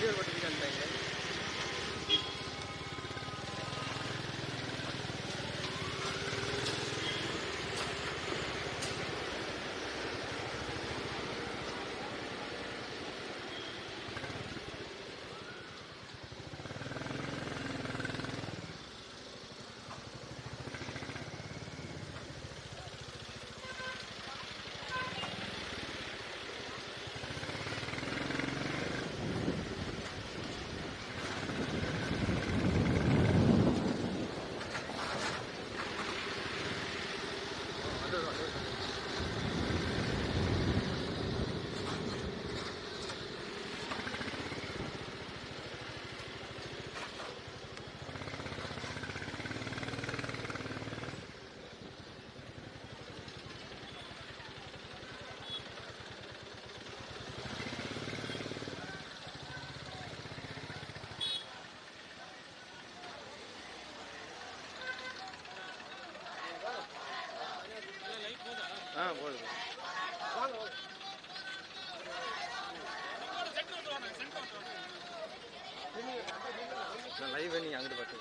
வண்டியூர் பட்டிக்கு வந்துட்டாங்க. போதும். லைவ் நீங்க அங்கிட்டு பார்த்து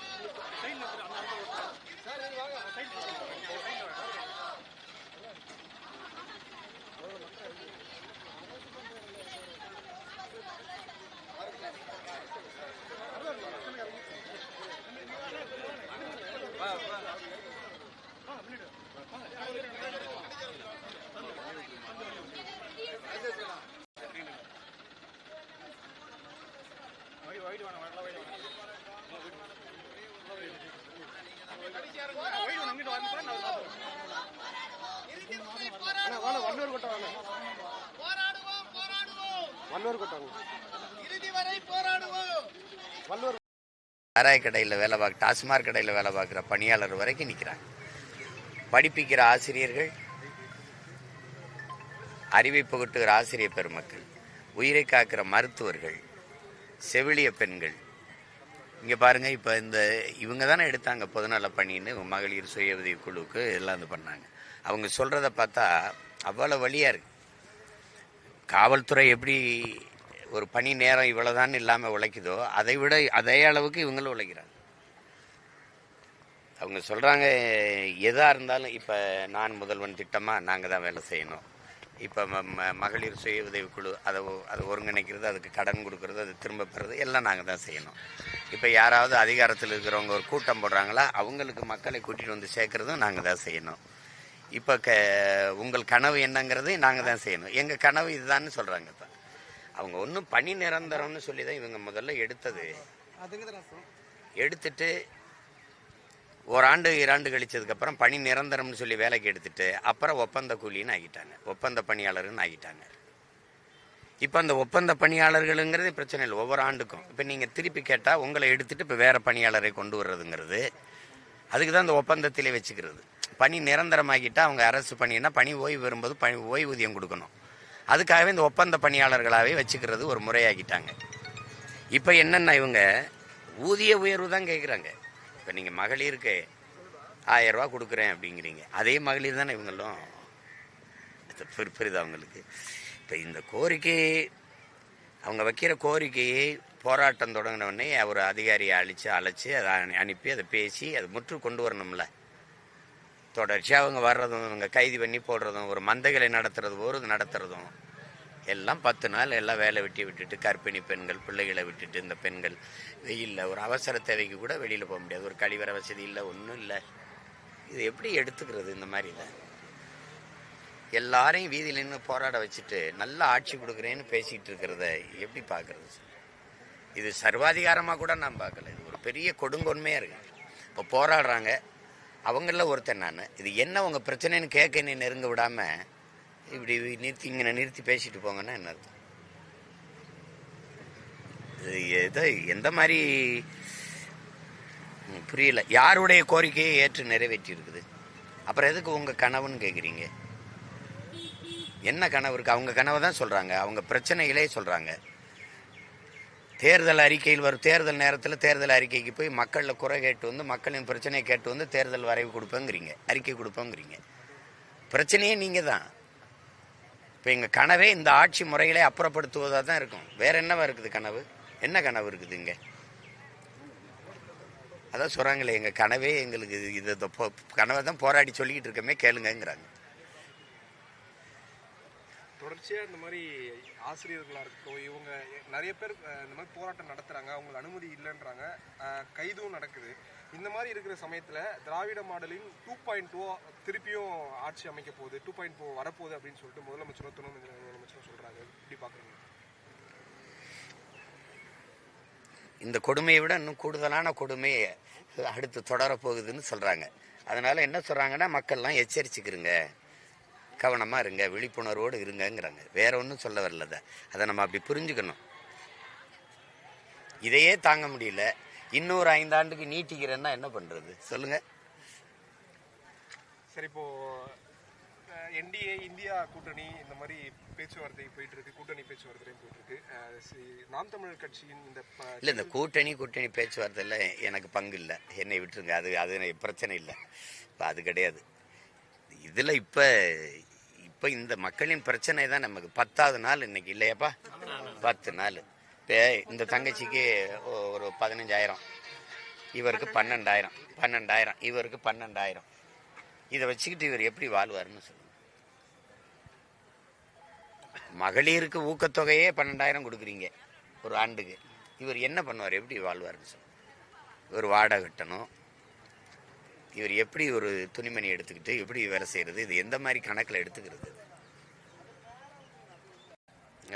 சாராய கடையில் வேலை பார்க்க, டாஸ்மாக் கடையில் வேலை பார்க்குற பணியாளர் வரைக்கும் நிற்கிறாங்க. படிப்பிக்கிற ஆசிரியர்கள், அறிவை புகட்டுகிற ஆசிரியர் பெருமக்கள், உயிரை காக்கிற மருத்துவர்கள், செவிலிய பெண்கள். இங்கே பாருங்கள், இப்போ இவங்க தானே எடுத்தாங்க பொதுநல பணின்னு மகளிர் சுய உதவி குழுவுக்கு எல்லாம் இது பண்ணாங்க. அவங்க சொல்கிறத பார்த்தா அவ்வளோ வழியாக இருக்குது. காவல்துறை எப்படி ஒரு பணி நேரம் இவ்வளோதான் இல்லாமல் உழைக்குதோ அதை விட அதே அளவுக்கு இவங்களும் உழைக்கிறாங்க. அவங்க சொல்கிறாங்க, எதாக இருந்தாலும் இப்போ நான் முதல்வன் திட்டமாக நாங்கள் தான் வேலை செய்யணும். இப்போ மகளிர் சுய உதவி குழு அதை ஒருங்கிணைக்கிறது, அதுக்கு கடன் கொடுக்கறது, அது திரும்ப பெறுறது எல்லாம் நாங்கள் தான் செய்யணும். இப்போ யாராவது அதிகாரத்தில் இருக்கிறவங்க ஒரு கூட்டம் போடுறாங்களா, அவங்களுக்கு மக்களை கூட்டிகிட்டு வந்து சேர்க்குறதும் நாங்கள் தான் செய்யணும். இப்போ உங்கள் கனவு என்னங்கிறது நாங்கள் தான் செய்யணும். எங்கள் கனவு இதுதான்னு சொல்கிறாங்க. இப்போ அவங்க ஒன்றும் பணி நிரந்தரம்னு சொல்லி தான் இவங்க முதல்ல எடுத்துட்டு ஓராண்டு 2 ஆண்டு கழிச்சதுக்கப்புறம் பணி நிரந்தரம்னு சொல்லி வேலைக்கு எடுத்துட்டு அப்புறம் ஒப்பந்த கூலின்னு ஆகிட்டாங்க, ஒப்பந்த பணியாளர்னு ஆகிட்டாங்க. இப்போ அந்த ஒப்பந்த பணியாளர்களுங்கிறது பிரச்சனை இல்லை, ஒவ்வொரு ஆண்டுக்கும். இப்போ நீங்கள் திருப்பி கேட்டால் உங்களை எடுத்துட்டு இப்போ வேறு பணியாளரை கொண்டு வர்றதுங்கிறது, அதுக்கு தான் இந்த ஒப்பந்தத்திலே வச்சுக்கிறது. பணி நிரந்தரமாகிட்டால் அவங்க அரசு பணின்னா பணி ஓய்வு வரும்போது ஓய்வூதியம் கொடுக்கணும். அதுக்காகவே இந்த ஒப்பந்த பணியாளர்களாகவே வச்சுக்கிறது ஒரு முறையாகிட்டாங்க. இப்போ என்னென்னா இவங்க ஊதிய உயர்வு தான் கேட்குறாங்க. இப்போ நீங்கள் மகளிருக்கு 1000 ரூபா கொடுக்குறேன் அப்படிங்கிறீங்க, அதே மகளிர் தானே இவங்களும். புரியுது அவங்களுக்கு. இப்போ இந்த கோரிக்கை அவங்க வைக்கிற கோரிக்கையை போராட்டம் தொடங்கினோடனே ஒரு அதிகாரியை அழைச்சி அதை அனுப்பி அதை பேசி அதை முற்று கொண்டு வரணும்ல. தொடர்ச்சியாக அவங்க வர்றதும், அவங்க கைது பண்ணி போடுறதும், ஒரு மந்தைகளை நடத்துறதும் எல்லாம் 10 நாள் எல்லாம் வேலை விட்டுட்டு கர்ப்பிணி பெண்கள், பிள்ளைகளை விட்டுட்டு இந்த பெண்கள் வெயிலில் ஒரு அவசர தேவைக்கு கூட வெளியில் போக முடியாது, ஒரு கழிவறை வசதி இல்லை, ஒன்றும் இல்லை. இது எப்படி எடுத்துக்கிறது? இந்த மாதிரி இல்லை, எல்லாரையும் வீதியில் நின்று போராட வச்சுட்டு நல்ல ஆட்சி கொடுக்குறேன்னு பேசிகிட்டு இருக்கிறத எப்படி பார்க்குறது? இது சர்வாதிகாரமாக கூட நான் பார்க்கல, இது ஒரு பெரிய கொடுங்கொன்மையாக இருக்குது. இப்போ போராடுறாங்க, அவங்களில் ஒருத்தன் நான். இது என்ன உங்கள் பிரச்சனைன்னு கேட்க நீ நெருங்க விடாமல் இப்படி நிறுத்தி பேசிட்டு போங்கன்னா என்ன அர்த்தம்? இது எந்த மாதிரி புரியல. யாருடைய கோரிக்கையை ஏற்று நிறைவேற்றி இருக்குது? அப்புறம் எதுக்கு உங்கள் கனவுன்னு கேட்குறீங்க? என்ன கனவு இருக்குது? அவங்க கனவை தான் சொல்கிறாங்க, அவங்க பிரச்சனைகளே சொல்கிறாங்க. தேர்தல் அறிக்கையில் தேர்தல் நேரத்தில் தேர்தல் அறிக்கைக்கு போய் மக்களில் குறை கேட்டு வந்து மக்களின் பிரச்சனையை கேட்டு வந்து தேர்தல் வரைவு கொடுப்பேங்கிறீங்க, அறிக்கை கொடுப்போங்கிறீங்க. பிரச்சனையே நீங்கள் தான். இப்போ எங்கள் கனவே இந்த ஆட்சி முறைகளை அப்புறப்படுத்துவதாக தான் இருக்கும். வேற என்னவா இருக்குது கனவு? என்ன கனவு இருக்குதுங்க? அதான் சொல்கிறாங்களே, எங்கள் கனவே எங்களுக்கு இது கனவை தான் போராடி சொல்லிக்கிட்டு இருக்கமே கேளுங்கங்கிறாங்க. தொடர்ச்சியாக இந்த மாதிரி ஆசிரியர்களாக இருக்கட்டும், இவங்க நிறைய பேர் இந்த மாதிரி போராட்டம் நடத்துகிறாங்க, அவங்களுக்கு அனுமதி இல்லைன்றாங்க, கைதும் நடக்குது. இந்த மாதிரி இருக்கிற சமயத்தில் திராவிட மாடலின் 2.0 திருப்பியும் ஆட்சி அமைக்க போகுது, 2.0 வரப்போகுது அப்படின்னு சொல்லிட்டு முதலமைச்சரும் துணை முதலமைச்சரும் சொல்கிறாங்க. எப்படி பார்க்குறீங்க? இந்த கொடுமையை விட இன்னும் கூடுதலான கொடுமையை அடுத்து தொடரப்போகுதுன்னு சொல்கிறாங்க. அதனால் என்ன சொல்கிறாங்கன்னா, மக்கள்லாம் எச்சரிச்சுக்கிறங்க, கவனமாக இருங்க, விழிப்புணர்வோடு இருங்கங்கிறாங்க. வேற ஒன்றும் சொல்ல வரலத. அதை நம்ம அப்படி புரிஞ்சுக்கணும். இதையே தாங்க முடியல, இன்னொரு 5 ஆண்டுக்கு நீட்டிக்கிறேன்னா என்ன பண்ணுறது சொல்லுங்கள். சரி, இப்போது என்டிஏ இந்தியா கூட்டணி இந்த மாதிரி பேச்சுவார்த்தை போயிட்டு இருக்கு, கூட்டணி பேச்சுவார்த்தையும் போயிட்டு இருக்கு. நாம் தமிழர் கட்சியின் இந்த கூட்டணி பேச்சுவார்த்தையில் எனக்கு பங்கு இல்லை, என்னை விட்டுருங்க. அது பிரச்சனை இல்லை, இப்போ அது கிடையாது. இதில் இப்போ இந்த மக்களின் பிரச்சனை தான் நமக்கு 10வது நாள் இன்னைக்கு இல்லையாப்பா, 10 நாள். இப்போ இந்த தங்கச்சிக்கு ஒரு 15,000, இவருக்கு 12,000, இவருக்கு 12,000. இதை வச்சுக்கிட்டு இவர் எப்படி வாழ்வார்னு சொல்லுங்க. மகளிருக்கு ஊக்கத்தொகையே 12,000 கொடுக்குறீங்க ஒரு ஆண்டுக்கு, இவர் என்ன பண்ணுவார், எப்படி வாழ்வார்னு சொல்லுங்க. இவர் வாடகை கட்டணும், இவர் எப்படி ஒரு துணிமணி எடுத்துக்கிட்டு எப்படி வேலை செய்யறது, இது எந்த மாதிரி கணக்கில் எடுத்துக்கிறது?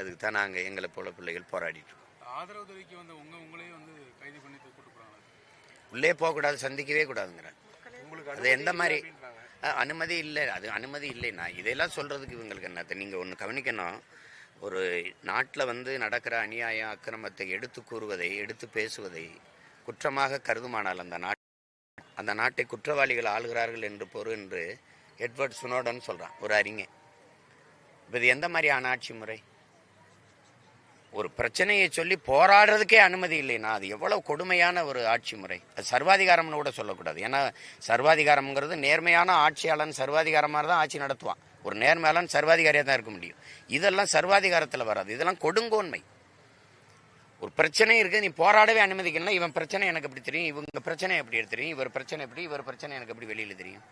அதுக்கு தான் நாங்கள் எங்களை போல பிள்ளைகள் போராடிட்டு இருக்கோம். ஆதரவு தெரிவிக்க வந்த உங்களையே கைது பண்ணி கூட்டு போறாங்க. உள்ளே போகக்கூடாது, சந்திக்கவே கூடாதுங்கிறேன். அது எந்த மாதிரி அனுமதி இல்லை, அது அனுமதி இல்லைன்னா இதெல்லாம் சொல்றதுக்கு இவங்களுக்கு என்ன? நீங்கள் ஒன்று கவனிக்கணும், ஒரு நாட்டில் நடக்கிற அநியாயம் அக்கிரமத்தை எடுத்து கூறுவதை, எடுத்து பேசுவதை குற்றமாக கருதுமானால் அந்த நாட்டை குற்றவாளிகள் ஆளுகிறார்கள் என்று பொருள் என்று எட்வர்ட் ஸ்னோடன் சொல்கிறான், ஒரு அறிஞர். இது எந்த மாதிரியான ஆட்சி முறை? ஒரு பிரச்சனையை சொல்லி போராடுறதுக்கே அனுமதி இல்லைன்னா அது எவ்வளவு கொடுமையான ஒரு ஆட்சி முறை. அது சர்வாதிகாரம்னு கூட சொல்லக்கூடாது. ஏன்னா சர்வாதிகாரம்ங்கிறது நேர்மையான ஆட்சியாளன் சர்வாதிகாரமாக தான் ஆட்சி நடத்துவான். ஒரு நேர்மையாளன் சர்வாதிகாரியாக தான் இருக்க முடியும். இதெல்லாம் சர்வாதிகாரத்தில் வராது, இதெல்லாம் கொடுங்கோன்மை. ஒரு பிரச்சனை இருக்குது, நீ போராடவே அனுமதிக்கணும். இவன் பிரச்சனை எனக்கு எப்படி தெரியும், இவங்க பிரச்சனை எப்படி தெரியும், இவர் பிரச்சனை எப்படி, இவர் பிரச்சனை எனக்கு எப்படி வெளியில் தெரியும்?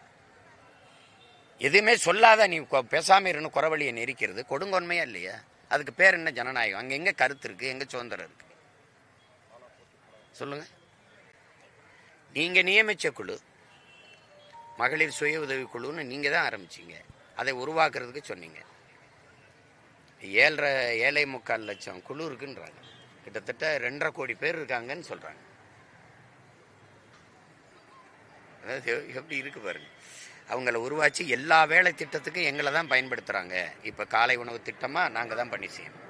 எதுவுமே சொல்லாத நீ பேசாம இருன்னு குறவழியை நெரிக்கிறது கொடுங்கோன்மையா இல்லையா? அதுக்கு பேர் என்ன? ஜனநாயகம். அங்க எங்க கருத்து இருக்கு, எங்க சுதந்திரம் இருக்கு சொல்லுங்க. நீங்க நியமிச்ச குழு மகளிர் சுய உதவி குழுன்னு நீங்க தான் ஆரம்பிச்சீங்க, அதை உருவாக்குறதுக்கு சொன்னீங்க. 7.25 லட்சம் குழு இருக்குன்றாங்க, கிட்டத்தட்ட 2.5 கோடி பேர் இருக்காங்கன்னு சொல்றாங்க. அதாவது எப்படி இருக்கு பாருங்க. அவங்கள உருவாச்சு எல்லா வேலை திட்டத்துக்கும் எங்களை தான் பயன்படுத்துகிறாங்க. இப்போ காலை உணவு திட்டமாக நாங்கள் தான் பண்ணி செய்யணும்,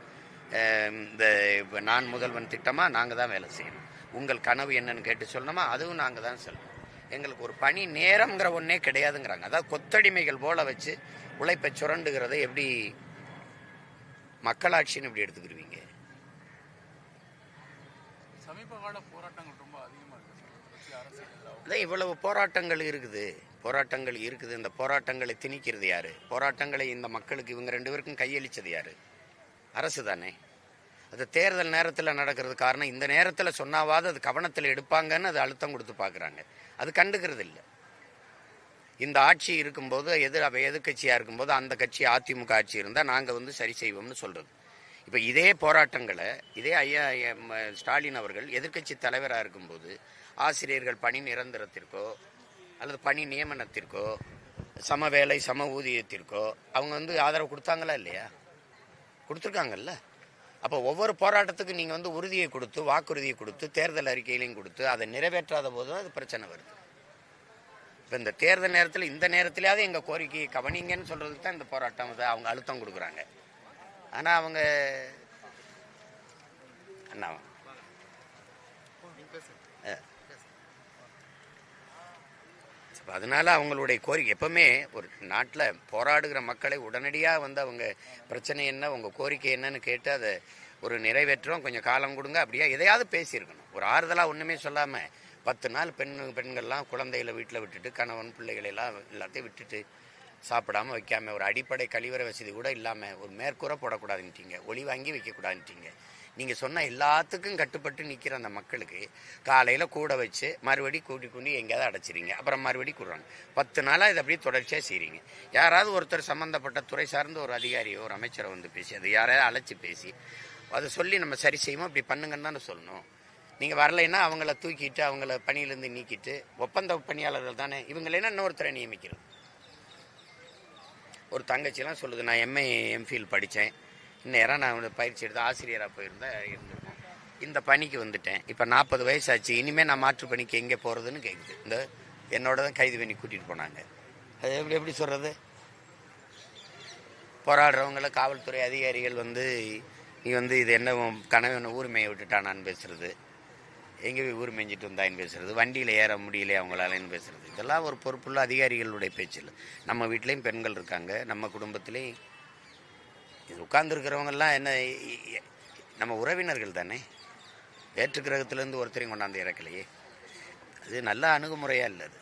இந்த இப்போ நான் முதல்வன் திட்டமாக நாங்கள் தான் வேலை செய்யணும், உங்கள் கனவு என்னன்னு கேட்டு சொல்லணுமா அதுவும் நாங்கள் தான் சொல்லணும். எங்களுக்கு ஒரு பணி நேரம்ங்கிற ஒன்றே கிடையாதுங்கிறாங்க. அதாவது கொத்தடிமைகள் போல வச்சு உழைப்பை சுரண்டுகிறத எப்படி மக்களாட்சின்னு எப்படி எடுத்துக்கிடுவீங்க? சமீப கால போராட்டங்கள் ரொம்ப அதிகமாக இருக்குது. இவ்வளவு போராட்டங்கள் இருக்குது. இந்த போராட்டங்களை திணிக்கிறது யாரு? போராட்டங்களை இந்த மக்களுக்கு இவங்க 2 பேருக்கும் கையளிச்சது யாரு? அரசு தானே. அது தேர்தல் நேரத்தில் நடக்கிறது காரணம், இந்த நேரத்தில் சொன்னாவாது அது கவனத்தில் எடுப்பாங்கன்னு அது அழுத்தம் கொடுத்து பார்க்குறாங்க. அது கண்டுக்கிறது இல்லை. இந்த ஆட்சி இருக்கும்போது எதிர்கட்சியாக இருக்கும்போது அந்த கட்சி அதிமுக ஆட்சி இருந்தால் நாங்கள் சரி செய்வோம்னு சொல்கிறது. இப்போ இதே போராட்டங்களை இதே ஐயா ஸ்டாலின் அவர்கள் எதிர்கட்சி தலைவராக இருக்கும்போது ஆசிரியர்கள் பணி நிரந்தரத்திற்கோ அல்லது பணி நியமனத்திற்கோ சம வேலை சம ஊதியத்திற்கோ அவங்க ஆதரவு கொடுத்தாங்களா இல்லையா? கொடுத்துருக்காங்கல்ல. அப்போ ஒவ்வொரு போராட்டத்துக்கும் நீங்கள் உறுதியை கொடுத்து வாக்குறுதியை கொடுத்து தேர்தல் அறிக்கையிலையும் கொடுத்து அதை நிறைவேற்றாத போது தான் அது பிரச்சனை வருது. இப்போ இந்த தேர்தல் நேரத்தில் இந்த நேரத்திலேயாவது எங்கள் கோரிக்கையை கவனிங்கன்னு சொல்கிறதுக்கு தான் இந்த போராட்டம் அவங்க அழுத்தம் கொடுக்குறாங்க. ஆனால் அவங்க அண்ணா அதனால அவங்களுடைய கோரிக்கை எப்பவுமே ஒரு நாட்டில் போராடுகிற மக்களை உடனடியாக அவங்க பிரச்சனை என்ன, உங்கள் கோரிக்கை என்னன்னு கேட்டு அதை ஒரு நிறைவேற்றுறோம், கொஞ்சம் காலம் கொடுங்க அப்படியா எதையாவது பேசியிருக்கணும். ஒரு ஆறுதலாக ஒன்றுமே சொல்லாமல் 10 நாள் பெண்கள்லாம் குழந்தைகளை வீட்டில் விட்டுட்டு கணவன் பிள்ளைகளை எல்லாத்தையும் விட்டுட்டு சாப்பிடாமல் வைக்காமல் ஒரு அடிப்படை கழிவறை வசதி கூட இல்லாமல் ஒரு மேற்கூரை போடக்கூடாதுன்ட்டீங்க, ஒளி வாங்கி வைக்கக்கூடாதுன்ட்டீங்க. நீங்கள் சொன்ன எல்லாத்துக்கும் கட்டுப்பட்டு நிற்கிற அந்த மக்களுக்கு காலையில் கூட வச்சு மறுபடி கூட்டி கொண்டு எங்கேயாவது அடைச்சிறீங்க, அப்புறம் மறுபடி கூடுறாங்க. 10 நாளாக இதை அப்படியே தொடர்ச்சியாக செய்கிறீங்க. யாராவது ஒருத்தர் சம்மந்தப்பட்ட துறை சார்ந்த ஒரு அதிகாரியோ ஒரு அமைச்சரை வந்து பேசி அது யாரையாவது அழைச்சி பேசி அதை சொல்லி நம்ம சரி செய்வோம், இப்படி பண்ணுங்கன்னு தானே சொல்லணும். நீங்கள் வரலைன்னா அவங்கள தூக்கிட்டு அவங்கள பணியிலேருந்து நீக்கிட்டு ஒப்பந்த பணியாளர்கள் தானே இவங்களேன்னா இன்னொருத்தரை நியமிக்கிறது. ஒரு தங்கச்சிலாம் சொல்லுது, நான் எம்ஏ எம்ஃபில் படித்தேன், இந்நேரம் நான் பயிற்சி எடுத்து ஆசிரியராக இருந்திருக்கேன், இந்த பணிக்கு வந்துட்டேன், இப்போ 40 வயசாச்சு, இனிமேல் நான் மாற்று பணிக்கு எங்கே போகிறதுன்னு கேட்குது. இந்த என்னோட தான் கைது பண்ணி கூட்டிகிட்டு போனாங்க. அது எப்படி சொல்கிறது? போராடுறவங்கள காவல்துறை அதிகாரிகள் வந்து நீ வந்து இது என்ன கனவு ஊர் மேய விட்டுட்டானான்னு பேசுறது, எங்கே போய் ஊர் மேய்ஞ்சிட்டு வந்தாயின்னு பேசுறது, வண்டியில் ஏற முடியலையே அவங்களாலன்னு பேசுறது, இதெல்லாம் ஒரு பொறுப்புள்ள அதிகாரிகளுடைய பேச்சு இல்லை. நம்ம வீட்லேயும் பெண்கள் இருக்காங்க, நம்ம குடும்பத்துலேயும் இது உட்கார்ந்துருக்கிறவங்கெல்லாம் என்ன நம்ம உறவினர்கள் தானே. வேற்று கிரகத்திலேருந்து ஒருத்தரையும் கொண்டாந்து இறக்கலையே. அது நல்ல அணுகுமுறையாக இல்லை. அது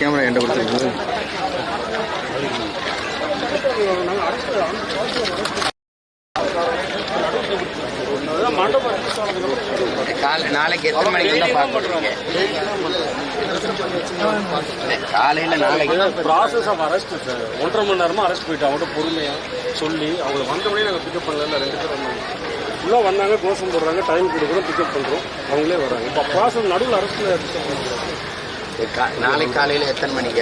கேமரா என்கிட்ட கொடுத்துருக்கு. நாளைக்கு எத்தனை மணிக்கு காலையில் நாளைக்கு ப்ராசஸ் ஆஃப் அரெஸ்ட் சார் 1.5 மணி நேரமாக அரெஸ்ட் போயிட்டு அவங்கள்ட்ட பொறுமையாக சொல்லி அவங்க வந்தவொடனே நாங்கள் பிக்கப் பண்ணல. 2 பேர் வந்தாங்க, ஃபுல்லாக வந்தாங்க, கோஷம் போடுறாங்க, டைம் கொடுக்குறோம், பிக்கப் பண்ணுறோம், அவங்களே வராங்க. இப்போ ப்ராசஸ் நடுவில் அரெஸ்ட்டில் நாளைக்கு காலையில் எத்தனை மணிக்கு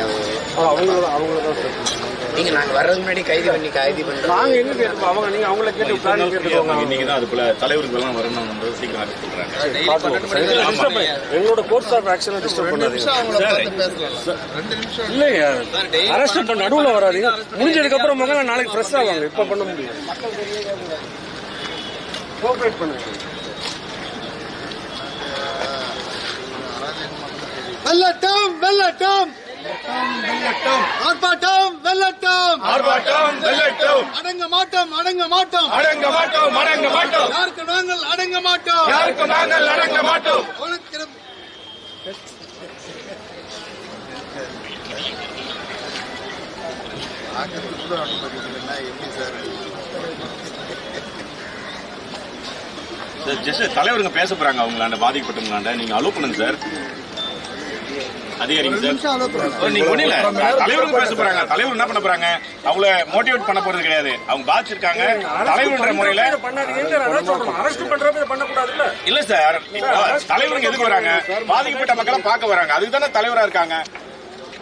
அவங்கள தான் சார். நீங்கள் நாங்கள் வர்றதுக்கு முன்னாடி கைது பண்ணுறோம். நாங்கள் எங்கே கேட்போம், அவங்க நீங்கள் அவங்கள கேட்டு பிளான் கேட்டுக்கோங்க. இன்னைக்கு தான் அதுக்குள்ள தலைவர்கள்லாம் வரணும் சீக்கிரம் அரெஸ்ட் பண்றாங்க. எங்களோட கோர்ஸ் ஆஃப் ஆக்ஷனை டிஸ்டர்ப் பண்ணாதீங்க. இல்லைங்க, அரெஸ்ட் பண்ண நடுவில் வராதீங்க. முடிஞ்சதுக்கு அப்புறம் நாளைக்கு ஃப்ரெஷ் ஆவாங்க. இப்போ பண்ண முடியும். கோஆப்ரேட் பண்ணுங்க. வெல்லட்டும் வெல்லட்டும் ஆர்ப்பாட்டம் வெல்லட்டும் ஆர்ப்பாட்டம் வெல்லட்டும். அடங்க மாட்டோம் அடங்க மாட்டோம் அடங்க மாட்டோம் அடங்க மாட்டோம். யாருக்கு நாங்கள் அடங்க மாட்டோம் யாருக்கு நாங்கள் அடங்க மாட்டோம். ஜஸ்ட் தலைவருங்க பேச போறாங்க. அவங்களாண்ட பாதிக்கப்பட்டவங்களாண்ட நீங்க அலோவ் பண்ணுங்க சார். அதிகாரிங்க சார், நீங்க ஒண்ணு இல்ல, தலைவருங்க பேச போறாங்க. தலைவர் என்ன பண்ண போறாங்க? அவங்கள மோட்டிவேட் பண்ண போறது கிடையாது. அவங்க பாதிச்சிருக்காங்க. தலைவர்ன்ற முறையில இல்ல சார், தலைவருங்க எதுக்கு வராங்க? பாதிக்கப்பட்ட மக்களை பார்க்க வராங்க. அதுக்கு தானே தலைவரா இருக்காங்க.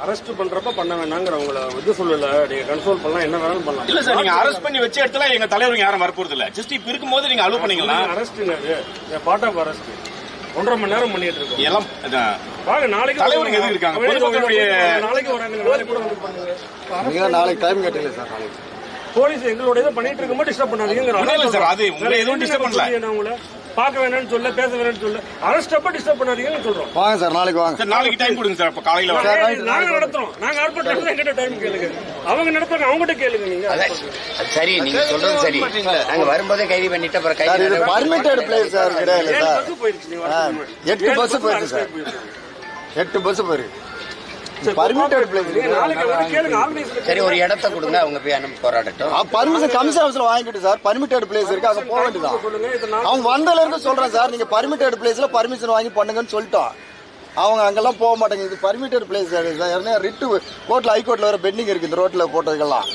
அரெஸ்ட் பண்றப்ப பண்ண வேணாங்கிற அவங்கள இது சொல்லல. நீங்க கன்ட்ரோல் பண்ணலாம், என்ன வேணாலும் பண்ணலாம். இல்ல சார், நீங்க அரெஸ்ட் பண்ணி வச்ச இடத்துல எங்க தலைவருங்க யாரும் வரப்போறது இல்ல. ஜஸ்ட் இப்ப இருக்கும்போது நீங்க அலோவ் பண்ணீங்களா? அரெஸ்ட்ங்க, அது பார்ட் ஆஃப் அரெஸ்ட். 1.5 மணி நேரம் பண்ணிட்டு இருக்கோம் எல்லாம். வாங்க, நாளைக்கு தலைவருங்க எதுக்கு இருக்காங்க? பொதுமக்களுடைய நாளைக்கு வராங்க. நாளைக்கு கூட வந்து பண்ணுங்க. நாளைக்கு டைம் கேட்டீங்க சார். நாளைக்கு போலீஸ் எங்களோட இதை பண்ணிட்டு இருக்கும்போது டிஸ்டர்ப் பண்ணாதீங்க சார். அது உங்களை எதுவும் டிஸ்டர்ப் பண்ணல. உங்களை பார்க்க வேணாம்னு சொல்ல, பேச வேணாம்னு சொல்ல, அரெஸ்ட் அப்ப டிஸ்டர்ப் பண்ணாதீங்கன்னு சொல்றோம். வாங்க சார், நாளைக்கு வாங்க சார். நாளைக்கு டைம் கொடுங்க சார். அப்ப காலையில நாங்க நடத்துறோம். நாங்க ஆர்ப்பாட்டம் எங்கிட்ட டைம் கேளுங்க. அவங்க நடத்துறாங்க, அவங்ககிட்ட கேளுங்க. நீங்க சரி, நீங்க சொல்றது சரி. நாங்க வரும்போதே கைது பண்ணிட்டு அப்புறம் கைது பர்மிட்டட் பிளேஸ் சார் கிடையாது சார். பஸ் போயிருச்சு. 8 பஸ் போயிருக்கு சார். 8 பஸ் போயிருக்கு. Permitted place. நாளைக்கு வந்து கேளுங்க. ஆர்கனைசர் சரி, ஒரு இடத்த கொடுங்க, அவங்க போய் அனுப்பி போராடட்டும். பர்மிஷன் கமிஷன் ஆஃபீஸ்ல வாங்கிட்டு சார். பர்மிட்டட் பிளேஸ் இருக்கு, அங்க போக வேண்டியதான். சொல்லுங்க. அவங்க வந்ததுல இருந்து சொல்றேன் சார், நீங்க பர்மிட்டட் பிளேஸ்ல பர்மிஷன் வாங்கி பண்ணுங்கன்னு சொல்லிட்டோம். அவங்க அங்கெல்லாம் போக மாட்டாங்க. இது பர்மிட்டட் பிளேஸ் சார். ரிட்டு கோர்ட்ல ஹைகோர்ட்ல வர பெண்டிங் இருக்கு இந்த ரோட்ல போட்டதுக்கெல்லாம்.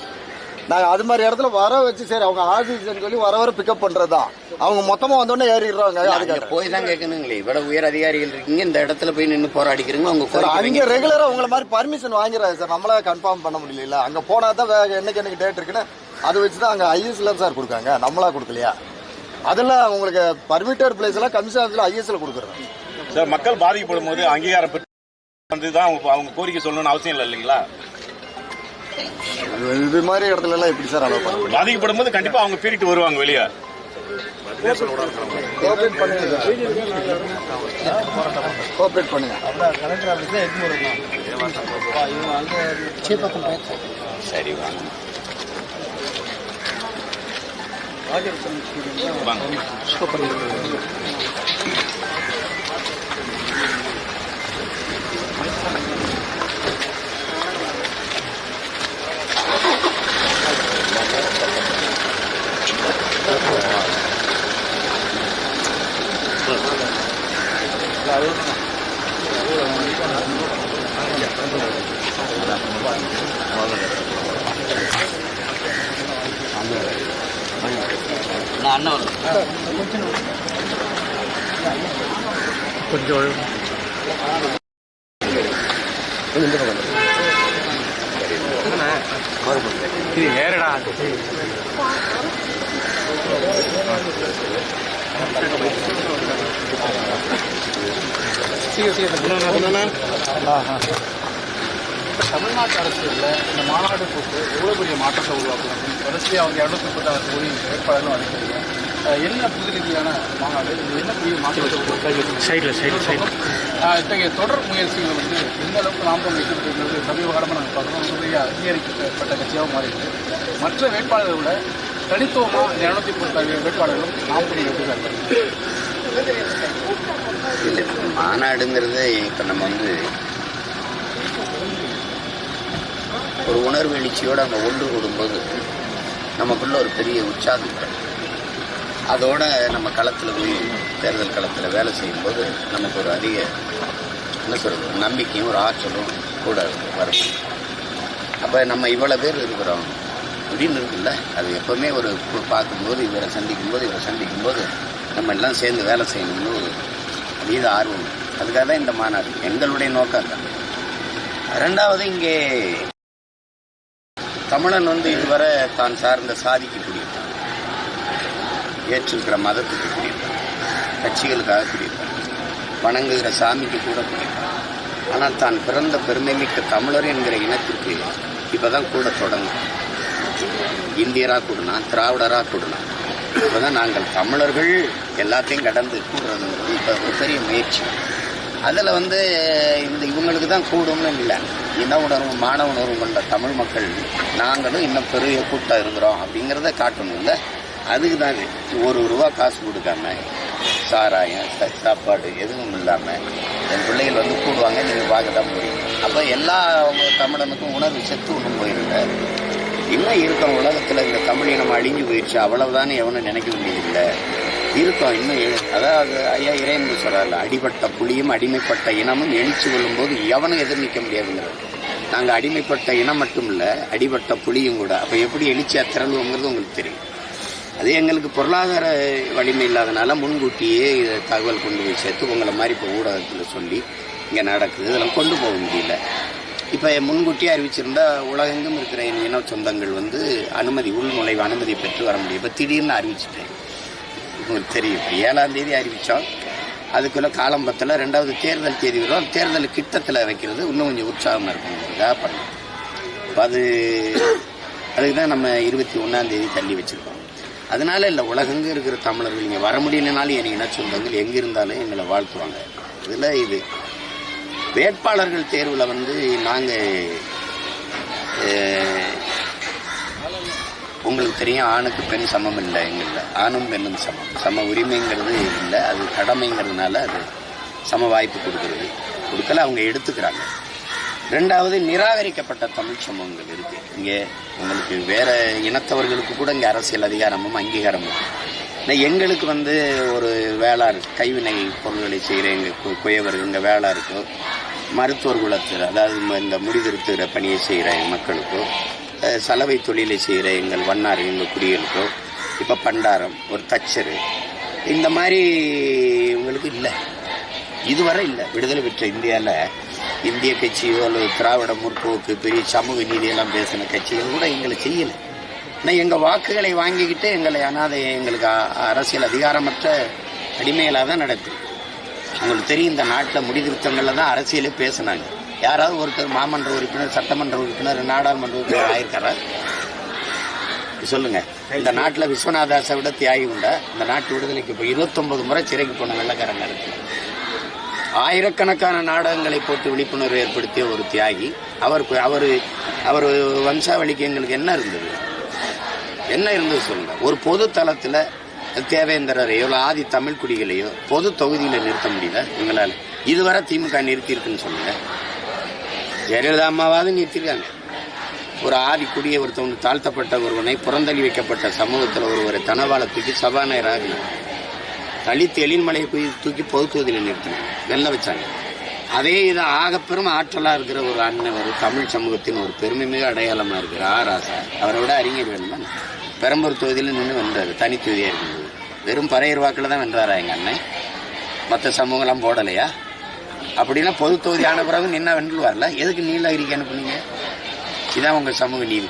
நாங்கள் அது மாதிரி இடத்துல வர வச்சு சரி அவங்க ஆஃபீஸ்ன்னு சொல்லி வர பிக்கப் பண்றதுதான். அவங்க மொத்தமா வந்தோடனே ஏறிடுறாங்க. அதுக்காக போய் தான் கேட்கணுங்களே. இவ்வளவு உயர் அதிகாரிகள் இருக்கீங்க, இந்த இடத்துல போய் நின்று போராடிக்கிறீங்க. அவங்க அங்க ரெகுலரா உங்களை மாதிரி பர்மிஷன் வாங்கிறாங்க சார். நம்மளா கன்ஃபார்ம் பண்ண முடியல. அங்க போனா தான் என்னைக்கு டேட் இருக்குன்னு அதை வச்சுதான் அங்க ஐஎஸ்ல சார் கொடுக்காங்க. நம்மளா கொடுக்கலையா? அதெல்லாம் உங்களுக்கு பர்மிட்டட் பிளேஸ் எல்லாம் கமிஷன் ஆஃபீஸ்ல ஐஎஸ்ல கொடுக்குறோம் சார். மக்கள் பாதிக்கப்படும் போது அங்கீகாரம் வந்துதான் அவங்க கோரிக்கை சொல்லணும்னு அவசியம் இல்லை இல்லைங்களா? இது மாதிரி இடத்துல எல்லாம் எப்படி சார் அலோவ் பண்ண முடியும்? பாதிக்கப்படும் போது கண்டிப்பா அவங்க பீரிட்டு வருவாங்க வெளியே. ரிலேஷனோட இருக்கிறவங்க கோஆப்ரேட் பண்ணுங்க சார், கோஆப்ரேட் பண்ணுங்க. கலெக்டர் ஆஃபீஸ் எக்மூர் சரி வாங்க. தமிழ்நாட்டு அரசியலில் இந்த மாநாடு போட்டு எவ்வளோ பெரிய மாற்றத்தை உருவாக்கணும்? வரிசையாக அவங்க 236 கோடி வேட்பாளர்களும் அளிக்கிறீங்க. என்ன புது ரீதியான மாநாடு, இது என்ன புதிய மாற்றத்தை இத்தகைய தொடர் முயற்சிகள் வந்து எந்த அளவுக்கு லாபம் வைக்கிறது சமீப காலமாக நாங்கள் பார்க்குறோம். புதிய அங்கீகரிக்கப்பட்ட கட்சியாக மாறிடுது. மற்ற வேட்பாளர்களை விட தனித்துவமாக 236 வேட்பாளர்களும் நாற்பது எடுத்துக்காங்க. இல்லை, மாநாடுங்கிறது இப்போ நம்ம வந்து ஒரு உணர்வு எழுச்சியோடு அங்கே ஒன்று கூடும்போது நமக்குள்ள ஒரு பெரிய உற்சாகம் வரும். அதோட நம்ம களத்தில் போய் தேர்தல் களத்தில் வேலை செய்யும்போது நமக்கு ஒரு அதிக என்ன சொல்கிறது நம்பிக்கையும் ஒரு ஆற்றலும் கூட வரும். அப்போ நம்ம இவ்வளோ பேர் இருக்கிறோம் அப்படின்னு இருக்குல்ல, அது எப்போவுமே ஒரு பார்க்கும்போது இவரை சந்திக்கும்போது நம்ம எல்லாம் சேர்ந்து வேலை செய்யணும்னு ஒரு அதீத ஆர்வம். அதுக்காக தான் இந்த மாநாடு எங்களுடைய நோக்கம் தான். ரெண்டாவது, இங்கே தமிழன் வந்து இதுவரை தான் சார்ந்த சாதிக்கு குடியிருக்கான், ஏற்றிருக்கிற மதத்துக்கு குடியிருக்கான், கட்சிகளுக்காக குடியிருக்கான், வணங்குகிற சாமிக்கு கூட குடியிருக்கான். ஆனால் தான் பிறந்த பெருமைமிக்க தமிழர் என்கிற இனத்திற்கு இப்போதான் கூட தொடங்கும். இந்தியராக கூடலாம், திராவிடராக கூடலாம். இப்போதான் நாங்கள் தமிழர்கள் எல்லாத்தையும் கடந்து கூடுறதுங்கிறது இப்போ ஒரு பெரிய முயற்சி. அதில் வந்து இவங்களுக்கு தான் கூடும்னு இல்லை, இன உணர்வு மான உணர்வு கொண்ட தமிழ் மக்கள் நாங்களும் இன்னும் பெரிய கூட்டம் இருக்கிறோம் அப்படிங்கிறத காட்டணும். இல்லை, அதுக்கு தான் ஒரு ரூபா காசு கொடுக்காம சாராயம் சாப்பாடு எதுவும் இல்லாமல் என் பிள்ளைகள் வந்து கூடுவாங்க, நீங்கள் பார்க்க தான் போறீங்க. அப்போ எல்லா தமிழனுக்கும் உணர்வு செத்து ஒன்றும் போயிருந்த இன்னும் இருக்கிற உலகத்தில் இந்த தமிழ் இனம் அழிஞ்சு போயிடுச்சு அவ்வளவுதானே எவனும் நினைக்க வேண்டியதில்லை. இருக்கோம் இன்னும். அதாவது ஐயா இறைவன் சொல்கிறார்கள், அடிபட்ட புலியும் அடிமைப்பட்ட இனமும் எழுச்சி கொள்ளும்போது எவனும் எதிர் நிற்க முடியாதுங்கிறது. நாங்கள் அடிமைப்பட்ட இனம் மட்டும் இல்லை, அடிபட்ட புலியும் கூட. அப்போ எப்படி எழுச்சியாக திரளுவோங்கிறது உங்களுக்கு தெரியும். அது எங்களுக்கு பொருளாதார வலிமை இல்லாதனால முன்கூட்டியே இதை தகவல் கொண்டு போய் சேர்த்து உங்களை மாதிரி இப்போ ஊடகத்தில் சொல்லி இங்கே நடக்குது, இதெல்லாம் கொண்டு போக முடியல. இப்போ முன்கூட்டியே அறிவிச்சிருந்தா உலகெங்கும் இருக்கிற இன சொந்தங்கள் வந்து அனுமதி, உள்நுழைவு அனுமதி பெற்று வர முடியும். இப்போ திடீர்னு அறிவிச்சிட்டேன், உங்களுக்கு தெரியும். 7ஆம் தேதி அறிவித்தோம், அதுக்குள்ளே காலம்பத்தில் 2வது தேர்தல் தேதி வரும். தேர்தல் கிட்டத்தில் வைக்கிறது இன்னும் கொஞ்சம் உற்சாகமாக இருக்குங்கிறதுக்காக பண்ணோம். இப்போ அதுக்கு தான் நம்ம 21ஆம் தேதி தள்ளி வச்சுருக்கோம். அதனால இல்லை, உலகெங்கு இருக்கிற தமிழர்கள் இங்கே வர முடியலனாலும் என் இன சொந்தங்கள் எங்கே இருந்தாலும் எங்களை வாழ்த்துவாங்க. இதில் இது வேட்பாளர்கள் தேர்வில் வந்து நாங்கள் உங்களுக்கு தெரியும், ஆணுக்கு பெண் சமம் இல்லை எங்களில். ஆணும் பெண்ணும் சம உரிமைங்கிறது இல்லை, அது கடமைங்கிறதுனால அது சம வாய்ப்பு கொடுக்கல, அவங்க எடுத்துக்கிறாங்க. 2வது, நிராகரிக்கப்பட்ட தமிழ் சமூகங்கள் இருக்கு இங்கே. உங்களுக்கு வேற இனத்தவர்களுக்கு கூட இங்கே அரசியல் அதிகாரமும் அங்கீகாரமும். எங்களுக்கு வந்து ஒரு வேளார் கைவினை பொருள்களை செய்கிற எங்கள் குயவர்கள், இங்கே வேளாருக்கோ, மருத்துவர் குலத்தில் அதாவது இந்த முடிதிருத்துகிற பணியை செய்கிற மக்களுக்கோ, சலவை தொழிலை செய்கிற எங்கள் வண்ணார் எங்கள் குடிகளுக்கோ, இப்போ பண்டாரம் ஒரு தச்சர், இந்த மாதிரி உங்களுக்கு இல்லை, இதுவரை இல்லை. விடுதலை பெற்ற இந்தியாவில் இந்திய கட்சியோ அல்லது திராவிட முற்போக்கு பெரிய சமூக நீதியெல்லாம் பேசின கட்சிகள் கூட எங்களை செய்யலை. ஆனால் எங்கள் வாக்குகளை வாங்கிக்கிட்டு எங்களை எங்களுக்கு அரசியல் அதிகாரமற்ற அடிமைகளாக தான் நடக்குது. உங்களுக்கு தெரியும், இந்த நாட்டில் முடிதிருத்தங்களில் தான் அரசியலே பேசினாங்க. யாராவது ஒருத்தர் மாமன்ற உறுப்பினர், சட்டமன்ற உறுப்பினர், நாடாளுமன்ற உறுப்பினர் ஆயிருக்காரா? சொல்லுங்க, இந்த நாட்டில் விஸ்வநாதாசை விட தியாகி உண்டா? இந்த நாட்டு விடுதலைக்கு இப்போ 29 முறை சிறைக்கு போன வெள்ளக்காரங்க இருக்கு. ஆயிரக்கணக்கான நாடகங்களை போட்டு விழிப்புணர்வு ஏற்படுத்திய ஒரு தியாகி. அவர் வம்சாவளிக்கு எங்களுக்கு என்ன இருந்தது சொல்லுங்க. ஒரு பொது தளத்தில் தேவேந்திரரையோ ஆதி தமிழ் குடிகளையோ பொது தொகுதியில் நிறுத்த முடியல இவங்களால. இதுவரை திமுக நிறுத்தி இருக்குன்னு சொல்லுங்க. ஜெயலலிதா அம்மாவாவது நிறுத்திருக்காங்க. ஒரு ஆதி குடியை ஒருத்தவங்க தாழ்த்தப்பட்ட ஒருவனை புறந்தள்ளி வைக்கப்பட்ட சமூகத்தில் ஒருவரை தனவாள தூக்கி சபாநாயகராக தலித் எழில்மலையை தூக்கி பொது தொகுதியில் நிறுத்தினாங்க, வெல்ல வச்சாங்க. அதே இதை ஆகப்பெரும் ஆற்றலாக இருக்கிற ஒரு அண்ணன், ஒரு தமிழ் சமூகத்தின் ஒரு பெருமை மிக அடையாளமாக இருக்கிற ராசா, அவரை விட அறிஞர் வேணுமா? பெரம்பூர் தொகுதியில் நின்று வென்றார், தனி தொகுதியாக இருக்கும்போது. வெறும் பறையர் வாக்கில் தான் வென்றாரா எங்கள் அண்ணன்? மற்ற சமூகம்லாம் போடலையா? அப்படின்னா பொது தொகுதி ஆன பிறகு நின்னா வென்றுவார்ல. எதுக்கு நீலகிரிக்கு அனுப்புனீங்க? இதான் உங்கள் சமூக நீதி.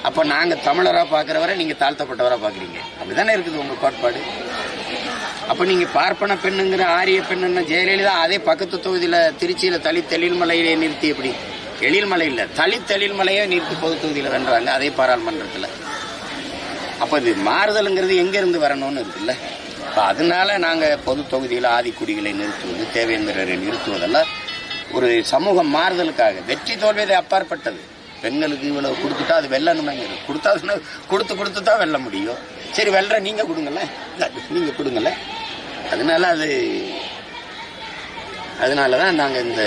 அப்போ நாங்கள் தமிழராக பார்க்குறவரை நீங்கள் தாழ்த்தப்பட்டவராக பார்க்குறீங்க. அப்படி தானே இருக்குது உங்கள் கோட்பாடு. அப்போ நீங்கள் பார்ப்பன பெண்ணுங்கிற ஆரிய பெண்ணுன்னா ஜெயலலிதா அதே பக்கத்து தொகுதியில் திருச்சியில் தலித் எழில்மலையிலே நிறுத்தி, எப்படி எழில்மலை இல்லை தலித் எழில்மலையை நிறுத்தி பொது தொகுதியில் வென்றாங்க அதே பாராளுமன்றத்தில். அப்போ இது மாறுதலுங்கிறது எங்கேருந்து வரணும்னு இருக்குல்ல. இப்போ அதனால நாங்கள் பொது தொகுதியில் ஆதிக்குடிகளை நிறுத்துவது, தேவேந்திரரை நிறுத்துவதெல்லாம் ஒரு சமூக மாறுதலுக்காக. வெற்றி தோல்வியதை அப்பாற்பட்டது. பெண்களுக்கு இவ்வளவு கொடுத்துட்டா அது வெல்லணுமேங்கிறது. கொடுத்து தான் வெல்ல முடியும். சரி வெல்ற நீங்கள் கொடுங்கல்ல. அதனால தான் நாங்கள் இந்த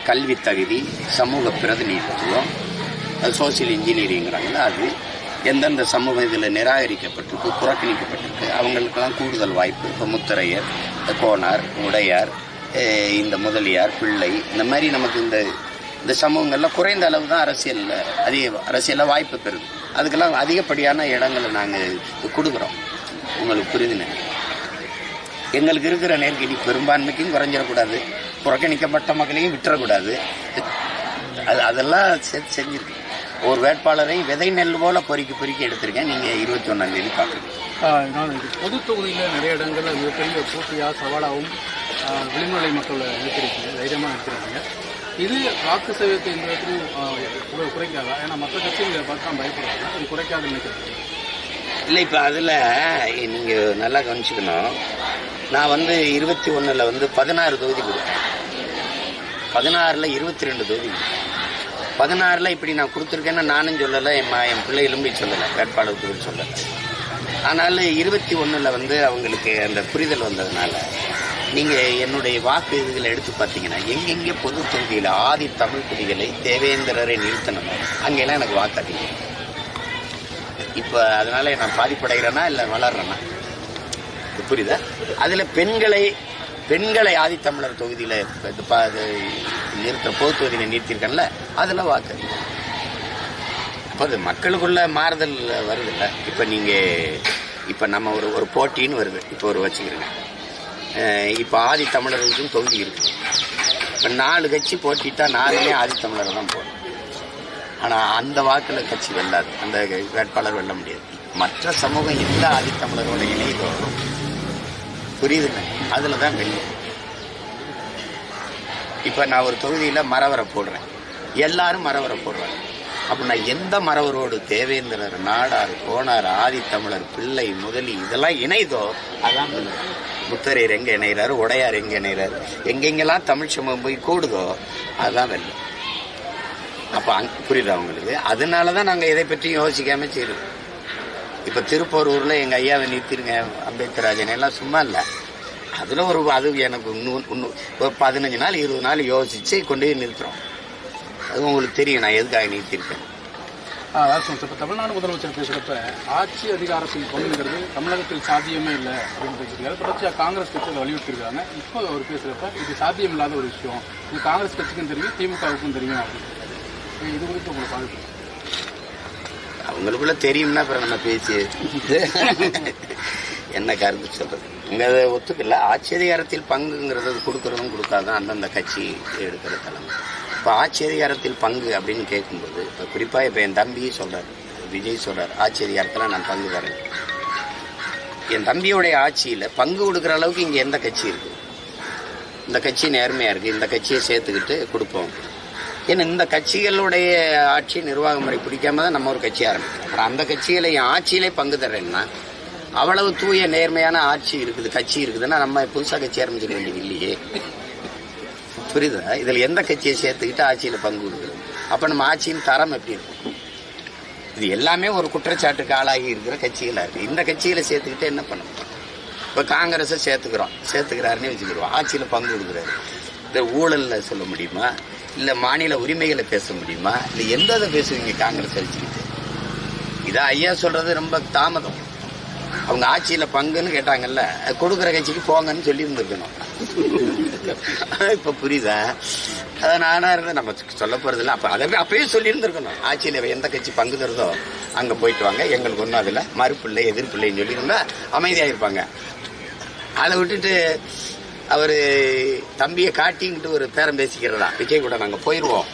கல்வி தகுதி, சமூக பிரதிநிதித்துவம், சோசியல் இன்ஜினியரிங்கிறாங்களா, அது எந்தெந்த சமூகம் இதில் நிராகரிக்கப்பட்டிருக்கு, புறக்கணிக்கப்பட்டிருக்கு, அவங்களுக்கெல்லாம் கூடுதல் வாய்ப்பு. இப்போ முத்தரையர், கோனார், உடையார், இந்த முதலியார், பிள்ளை, இந்த மாதிரி நமக்கு இந்த சமூகங்கள்லாம் குறைந்த அளவு தான் அரசியலில் வாய்ப்பு பெறுது. அதுக்கெல்லாம் அதிகப்படியான இடங்களை நாங்கள் கொடுக்குறோம். உங்களுக்கு புரியுதுன்னு எங்களுக்கு இருக்கிற நெருக்கடி பெரும்பான்மைக்கும் குறைஞ்சிடக்கூடாது, புறக்கணிக்கப்பட்ட மக்களையும் விட்டுறக்கூடாது. அதெல்லாம் செஞ்சிருக்கு. ஒரு வேட்பாளரை விதை நெல் போல பொறுக்கி எடுத்திருக்கேன். நீங்கள் 21ஆம் தேதி பார்க்குறீங்க. பொது தொகுதியில் நிறைய இடங்களில் மிகப்பெரிய போட்டியாக சவாலாகவும் விளிம்புநிலை மக்களை நிறுத்திருக்கீங்க, தைரியமாக நிறுத்திருக்கீங்க. இது வாக்கு சதவீதத்தை இந்த இடத்துல குறைக்காதா? ஏன்னா மற்ற கட்சிகளை பார்த்து தான் பயப்படுறாங்க. இது குறைக்காதுன்னு நினைக்கிறேன். இல்லை, இப்போ அதில் நீங்கள் நல்லா கவனிச்சுக்கணும். நான் 21 16 தொகுதி கொடுத்தேன். 16ல் 22 தொகுதி. 16ல் இப்படி நான் கொடுத்துருக்கேன்னா நானும் சொல்லலை, என் பிள்ளைகளும் போய் சொல்லலை, வேட்பாளருக்கு சொல்லலை. ஆனால் 21ல் அவங்களுக்கு அந்த புரிதல் வந்ததுனால நீங்கள் என்னுடைய வாக்கு இதுகளை எடுத்து பார்த்தீங்கன்னா எங்கெங்கே பொது தொகுதியில் ஆதி தமிழ் குடிகளை தேவேந்திரரை நிறுத்தணும் அங்கெல்லாம் எனக்கு வாக்கு அதிகம். இப்போ அதனால நான் பாதிப்படைகிறேன்னா இல்லை வளர்றேன்னா புரியுதா? அதில் பெண்களை ஆதித்தமிழர் தொகுதியில் நிறுத்த பொது தொகுதியில் நிறுத்தியிருக்கேன்ல, அதில் வாக்கு அதிகம். இப்போ அது மக்களுக்குள்ள மாறுதல் வருது இல்லை. இப்போ நம்ம ஒரு போட்டின்னு வருது. இப்போ வச்சுக்கிறேங்க, இப்போ ஆதித்தமிழர்களுக்கும் தொகுதி இருக்குது. இப்போ 4 கட்சி போட்டிட்டா 4மே ஆதித்தமிழரை தான் போடும். ஆனால் அந்த வாக்கில் கட்சி வெல்லாது, அந்த வேட்பாளர் வெல்ல முடியாது. மற்ற சமூகம் எந்த ஆதித்தமிழரோட இணையதோ புரியுதுங்க, அதில் தான் வெல்லும். இப்போ நான் ஒரு தொகுதியில் மரவரை போடுறேன், எல்லாரும் மரவரை போடுறாங்க. அப்போ நான் எந்த மரவரோடு தேவேந்திரர், நாடார், கோனார், ஆதித்தமிழர், பிள்ளை, முதலி இதெல்லாம் இணைதோ அதான் முத்தரையர் எங்கே இணைகிறாரு, உடையார் எங்கே இணைகிறாரு, எங்கெங்கெல்லாம் தமிழ் சமூகம் போய் கூடுதோ அதுதான் வெல்லும். அப்போ புரியுதா உங்களுக்கு? அதனால தான் நாங்கள் இதை பற்றி யோசிக்காம செய்யறோம். இப்போ திருப்பூரூரில் எங்கள் ஐயாவை நிறுத்திருங்க, அம்பேத்கர் ராஜன் எல்லாம் சும்மா இல்லை. அதில் அது எனக்கு இன்னும் ஒரு 15 நாள் 20 நாள் யோசித்து கொண்டு போய் நிறுத்துகிறோம். அது உங்களுக்கு தெரியும் நான் எதுக்காக நிறுத்தியிருக்கேன். இப்போ தமிழ்நாடு முதலமைச்சர் பேசுகிறப்ப ஆட்சி அதிகாரத்தில் பங்குங்கிறது தமிழகத்தில் சாத்தியமே இல்லை அப்படின்னு பேசியிருக்காரு. தொடர்ச்சியாக காங்கிரஸ் கட்சியில் வலியுறுத்திருக்காங்க. இப்போ அவர் பேசுகிறப்ப இது சாத்தியம் இல்லாத ஒரு விஷயம், இது காங்கிரஸ் கட்சிக்கும் தெரியும், திமுகவுக்கும் தெரியும் அப்படின்னு. இது குறித்து உங்களை பார்க்க அவங்களுக்குள்ள தெரியும்னா அப்புறம் நம்ம பேசி என்ன கருத்து சொல்றது? இங்கே அதை ஒத்துக்கல. ஆட்சி அதிகாரத்தில் பங்குங்கிறது கொடுக்குறதும் கொடுக்காதான் அந்தந்த கட்சி எடுக்கிற தலைமை. இப்போ ஆட்சி அதிகாரத்தில் பங்கு அப்படின்னு கேட்கும்போது இப்போ குறிப்பாக இப்போ என் தம்பி சொல்கிறார், விஜய் சொல்கிறார், ஆட்சி அதிகாரத்தில் நான் பங்கு தரேன். என் தம்பியோடைய ஆட்சியில் பங்கு கொடுக்குற அளவுக்கு இங்கே எந்த கட்சி இருக்குது? இந்த கட்சி நேர்மையாக இருக்குது, இந்த கட்சியை சேர்த்துக்கிட்டு கொடுப்போம். ஏன்னா இந்த கட்சிகளுடைய ஆட்சி நிர்வாக முறை பிடிக்காம தான் நம்ம ஒரு கட்சி ஆரம்பிக்கிறோம். அப்புறம் அந்த கட்சியில என் ஆட்சியிலே பங்கு தர்றேன்னா அவ்வளவு தூய நேர்மையான ஆட்சி இருக்குது, கட்சி இருக்குதுன்னா நம்ம புதுசாக கட்சி ஆரம்பிச்சிட வேண்டியது இல்லையே. புரியுதா? இதில் எந்த கட்சியை சேர்த்துக்கிட்டு ஆட்சியில் பங்கு கொடுக்குறது? அப்போ நம்ம ஆட்சியின் தரம் எப்படி இருக்கும்? இது எல்லாமே ஒரு குற்றச்சாட்டுக்கு ஆளாகி இருக்கிற கட்சிகளாக இருக்குது. இந்த கட்சிகளை சேர்த்துக்கிட்டு என்ன பண்ணணும்? இப்போ காங்கிரஸை சேர்த்துக்கிறாருன்னு வச்சுக்கிறோம், ஆட்சியில் பங்கு கொடுக்குறாரு. இந்த ஊழலில் சொல்ல முடியுமா? இல்லை மாநில உரிமைகளை பேச முடியுமா? இல்லை எந்த இதை பேசுவீங்க காங்கிரஸ் வச்சுக்கிட்டு? இதான் ஐயா சொல்றது ரொம்ப தாமதம். அவங்க ஆட்சியில் பங்குன்னு கேட்டாங்கல்ல, கொடுக்குற கட்சிக்கு போங்கன்னு சொல்லி இருந்திருக்கணும். இப்போ புரியுதா? அதை நானாக இருந்தால் நம்ம சொல்ல போகிறதில்ல. அப்போ அதை அப்பயே சொல்லியிருந்துருக்கணும். ஆட்சியில் எந்த கட்சி பங்கு தருதோ அங்கே போயிட்டு வாங்க, எங்களுக்கு ஒன்றும் அதில் மறுப்பில்லை எதிர்ப்பில்லைன்னு சொல்லியிருந்தா அமைதியாக இருப்பாங்க. அதை விட்டுட்டு அவர் தம்பியை காட்டிங்கிட்டு ஒரு பேரம் பேசிக்கிறதா, விஜய் கூட நாங்கள் போயிடுவோம்,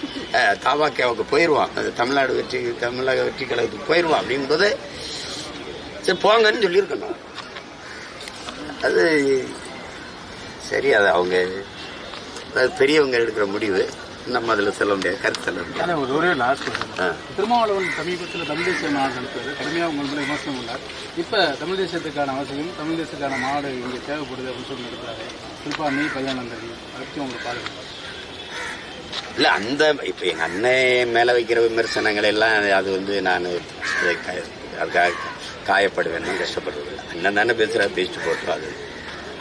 தவாக்காவுக்கு போயிடுவோம், தமிழக வெற்றி கழகத்துக்கு போயிடுவோம் அப்படிங்கும்போது சரி போங்கன்னு சொல்லியிருக்கணும். அது சரி, அது அவங்க பெரியவங்க எடுக்கிற முடிவு, நம்ம அதில் சொல்ல முடியாது, கருத்து ஒரே லாஸ்ட் திருமாவளவன் சமீபத்தில் தமிழ் தேசிய மாநாடு நடத்துவது கடுமையாக உங்கள் மேலே விமர்சனம் உள்ளார். இப்போ தமிழ் தேசியத்துக்கான அவசியம், தமிழ் தேசியத்துக்கான மாநாடு இங்கே தேவைப்படுது அப்படின்னு சொல்லி நடத்துறாரு. குறிப்பாக மே 14 அதை பற்றி உங்களுக்கு பாருங்கள். இல்லை அந்த இப்போ எங்கள் அண்ணன் மேலே வைக்கிற விமர்சனங்கள் எல்லாம் அது வந்து நான் அதுக்காக காயப்படுவேன்னு கஷ்டப்படுறதில்லை. அண்ணன் தானே பேசுகிறாரு, பேசிட்டு போட்டோம். அது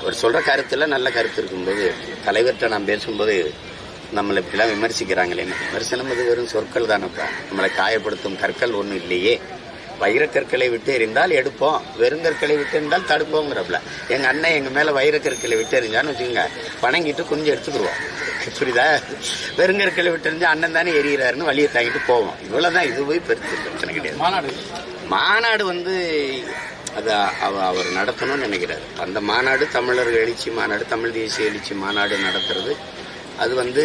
அவர் சொல்கிற கருத்தில் நல்ல கருத்து இருக்கும்போது தலைவர்கிட்ட நான் பேசும்போது நம்மளை இப்படிலாம் விமர்சிக்கிறாங்களே, விமர்சனம் அது வெறும் சொற்கள் தானப்பா, நம்மளை காயப்படுத்தும் கற்கள் ஒன்றும் இல்லையே. வைரக்கற்களை விட்டு எறிந்தால் எடுப்போம், வெறுங்கற்களை விட்டு எறிந்தால் தடுப்போங்கிறப்பல. எங்கள் அண்ணன் எங்கள் மேலே வைரக்கற்களை விட்டு எறிஞ்சான்னு வச்சுக்கோங்க, வணங்கிட்டு கொஞ்சம் எடுத்துக்கிடுவோம். புரியுதா? வெறுங்கற்களை விட்டு எறிஞ்சா அண்ணன் தானே எறிகிறாருன்னு வழியை தாங்கிட்டு போவோம். இவ்வளோதான். இது போய் பெருசு பிரச்சனை கிடையாது. மாநாடு வந்து அது அவர் நடத்தணும்னு நினைக்கிறாரு. அந்த மாநாடு தமிழர்கள் எழுச்சி மாநாடு, தமிழ் தேசிய எழுச்சி மாநாடு நடத்துறது அது வந்து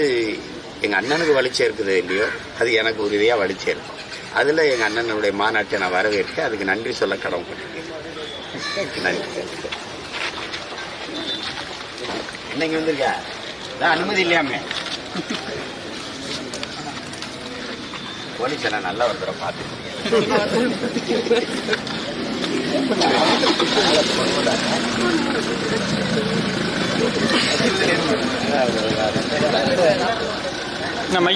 எங்கள் அண்ணனுக்கு வலிச்சே இருக்குது இல்லையோ, அது எனக்கு உறுதியாக வலிச்சே இருக்கும். அதில் எங்கள் அண்ணனுடைய மாநாட்டை நான் வரவேற்க அதுக்கு நன்றி சொல்ல கடமைப்பட்டிருக்கேன். நன்றி. இன்னைக்கு வந்திருக்கா அனுமதி இல்லையாமே போலீஸ் எல்லாம் நல்லா ஒரு தடவை பார்த்து நம்ம